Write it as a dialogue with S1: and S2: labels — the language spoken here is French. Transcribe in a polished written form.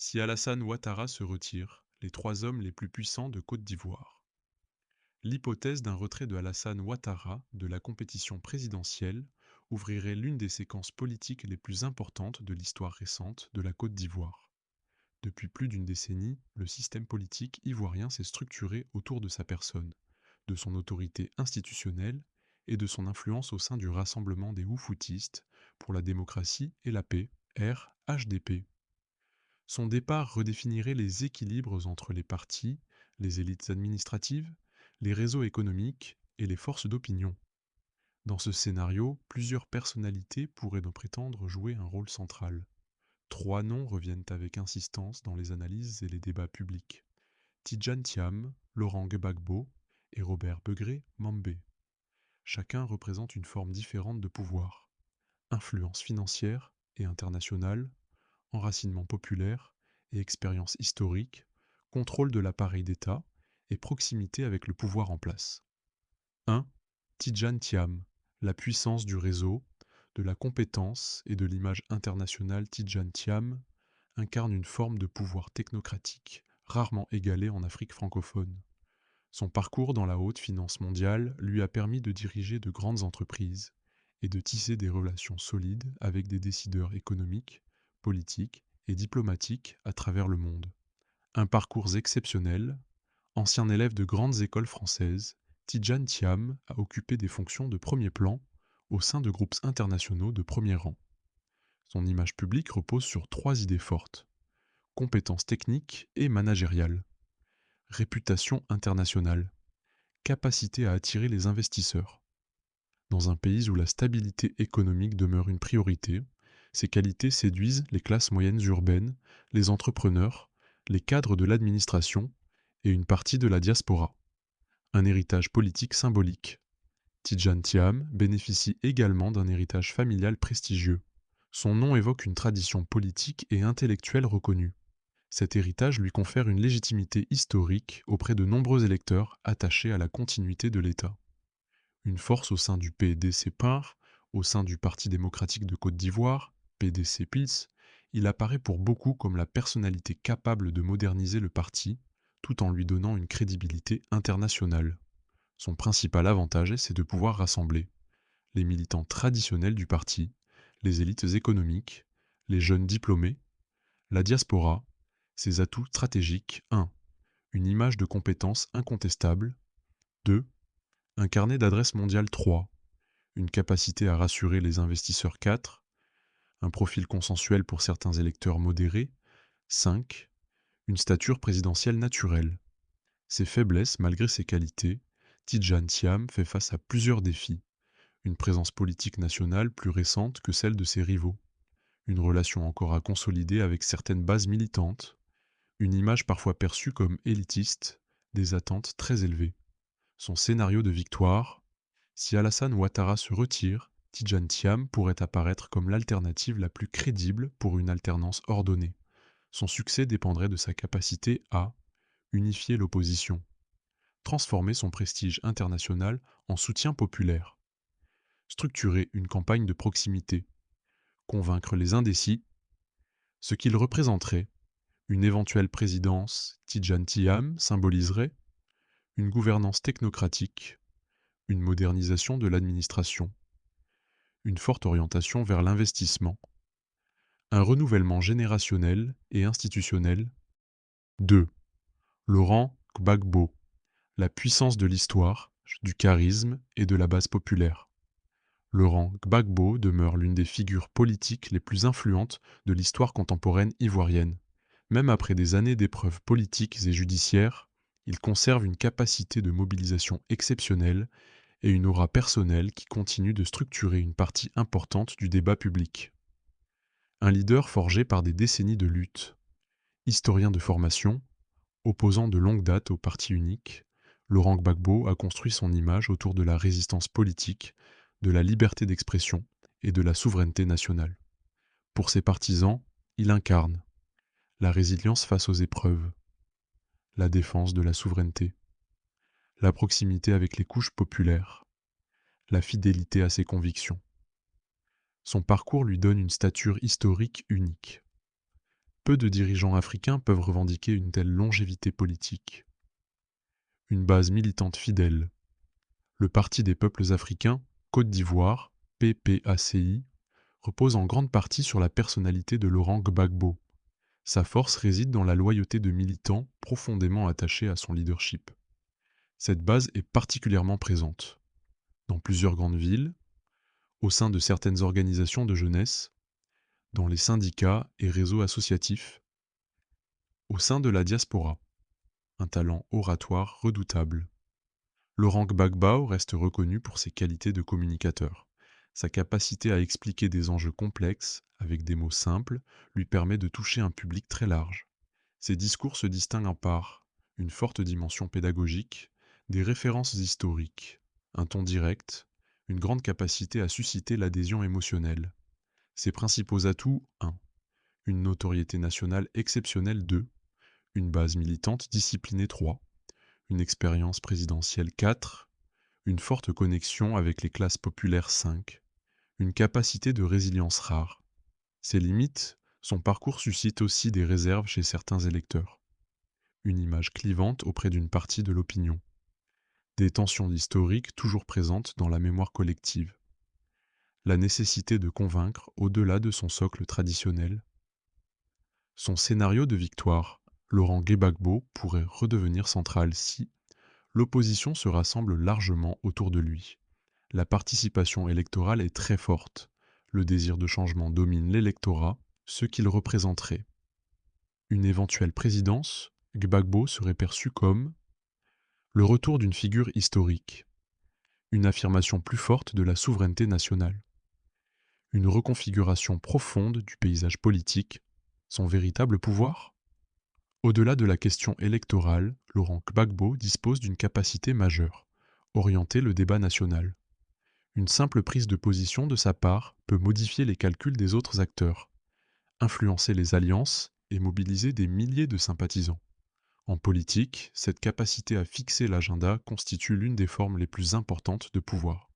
S1: Si Alassane Ouattara se retire, les trois hommes les plus puissants de Côte d'Ivoire. L'hypothèse d'un retrait de Alassane Ouattara de la compétition présidentielle ouvrirait l'une des séquences politiques les plus importantes de l'histoire récente de la Côte d'Ivoire. Depuis plus d'une décennie, le système politique ivoirien s'est structuré autour de sa personne, de son autorité institutionnelle et de son influence au sein du Rassemblement des Oufoutistes pour la démocratie et la paix, RHDP. Son départ redéfinirait les équilibres entre les partis, les élites administratives, les réseaux économiques et les forces d'opinion. Dans ce scénario, plusieurs personnalités pourraient donc prétendre jouer un rôle central. Trois noms reviennent avec insistance dans les analyses et les débats publics. Tidjane Thiam, Laurent Gbagbo et Robert Begré Mambé. Chacun représente une forme différente de pouvoir. Influence financière et internationale, enracinement populaire et expérience historique, contrôle de l'appareil d'État et proximité avec le pouvoir en place. 1. Tidjane Thiam, la puissance du réseau, de la compétence et de l'image internationale. Tidjane Thiam incarne une forme de pouvoir technocratique rarement égalée en Afrique francophone. Son parcours dans la haute finance mondiale lui a permis de diriger de grandes entreprises et de tisser des relations solides avec des décideurs économiques, politiques et diplomatiques à travers le monde. Un parcours exceptionnel, ancien élève de grandes écoles françaises, Tidjane Thiam a occupé des fonctions de premier plan au sein de groupes internationaux de premier rang. Son image publique repose sur trois idées fortes: compétences techniques et managériales, réputation internationale, capacité à attirer les investisseurs. Dans un pays où la stabilité économique demeure une priorité, ces qualités séduisent les classes moyennes urbaines, les entrepreneurs, les cadres de l'administration et une partie de la diaspora. Un héritage politique symbolique. Tidjane Thiam bénéficie également d'un héritage familial prestigieux. Son nom évoque une tradition politique et intellectuelle reconnue. Cet héritage lui confère une légitimité historique auprès de nombreux électeurs attachés à la continuité de l'État. Une force au sein du PDC-PAR, au sein du Parti démocratique de Côte d'Ivoire, PDC-PILS, il apparaît pour beaucoup comme la personnalité capable de moderniser le parti, tout en lui donnant une crédibilité internationale. Son principal avantage, c'est de pouvoir rassembler les militants traditionnels du parti, les élites économiques, les jeunes diplômés, la diaspora. Ses atouts stratégiques: 1. Une image de compétence incontestable. 2. Un carnet d'adresses mondial. 3. Une capacité à rassurer les investisseurs. 4. Un profil consensuel pour certains électeurs modérés. 5. Une stature présidentielle naturelle. Ses faiblesses, malgré ses qualités, Tidjane Thiam fait face à plusieurs défis. Une présence politique nationale plus récente que celle de ses rivaux. Une relation encore à consolider avec certaines bases militantes. Une image parfois perçue comme élitiste, des attentes très élevées. Son scénario de victoire: si Alassane Ouattara se retire, Tidjane Thiam pourrait apparaître comme l'alternative la plus crédible pour une alternance ordonnée. Son succès dépendrait de sa capacité à unifier l'opposition, transformer son prestige international en soutien populaire, structurer une campagne de proximité, convaincre les indécis. Ce qu'il représenterait: une éventuelle présidence Tidjane Thiam symboliserait une gouvernance technocratique, une modernisation de l'administration, une forte orientation vers l'investissement, un renouvellement générationnel et institutionnel. 2. Laurent Gbagbo, la puissance de l'histoire, du charisme et de la base populaire. Laurent Gbagbo demeure l'une des figures politiques les plus influentes de l'histoire contemporaine ivoirienne. Même après des années d'épreuves politiques et judiciaires, il conserve une capacité de mobilisation exceptionnelle et une aura personnelle qui continue de structurer une partie importante du débat public. Un leader forgé par des décennies de lutte. Historien de formation, opposant de longue date au parti unique, Laurent Gbagbo a construit son image autour de la résistance politique, de la liberté d'expression et de la souveraineté nationale. Pour ses partisans, il incarne la résilience face aux épreuves, la défense de la souveraineté, la proximité avec les couches populaires, la fidélité à ses convictions. Son parcours lui donne une stature historique unique. Peu de dirigeants africains peuvent revendiquer une telle longévité politique. Une base militante fidèle. Le Parti des peuples africains, Côte d'Ivoire, PPACI, repose en grande partie sur la personnalité de Laurent Gbagbo. Sa force réside dans la loyauté de militants profondément attachés à son leadership. Cette base est particulièrement présente dans plusieurs grandes villes, au sein de certaines organisations de jeunesse, dans les syndicats et réseaux associatifs, au sein de la diaspora. Un talent oratoire redoutable. Laurent Gbagbo reste reconnu pour ses qualités de communicateur. Sa capacité à expliquer des enjeux complexes avec des mots simples lui permet de toucher un public très large. Ses discours se distinguent par une forte dimension pédagogique, des références historiques, un ton direct, une grande capacité à susciter l'adhésion émotionnelle. Ses principaux atouts 1. Une notoriété nationale exceptionnelle 2. Une base militante disciplinée 3. Une expérience présidentielle 4. Une forte connexion avec les classes populaires 5. Une capacité de résilience rare. Ses limites, son parcours suscite aussi des réserves chez certains électeurs. Une image clivante auprès d'une partie de l'opinion. Des tensions historiques toujours présentes dans la mémoire collective. La nécessité de convaincre au-delà de son socle traditionnel. Son scénario de victoire, Laurent Gbagbo, pourrait redevenir central si l'opposition se rassemble largement autour de lui. La participation électorale est très forte. Le désir de changement domine l'électorat, ce qu'il représenterait. Une éventuelle présidence, Gbagbo serait perçu comme le retour d'une figure historique, une affirmation plus forte de la souveraineté nationale, une reconfiguration profonde du paysage politique, son véritable pouvoir. Au-delà de la question électorale, Laurent Gbagbo dispose d'une capacité majeure, orienter le débat national. Une simple prise de position de sa part peut modifier les calculs des autres acteurs, influencer les alliances et mobiliser des milliers de sympathisants. En politique, cette capacité à fixer l'agenda constitue l'une des formes les plus importantes de pouvoir.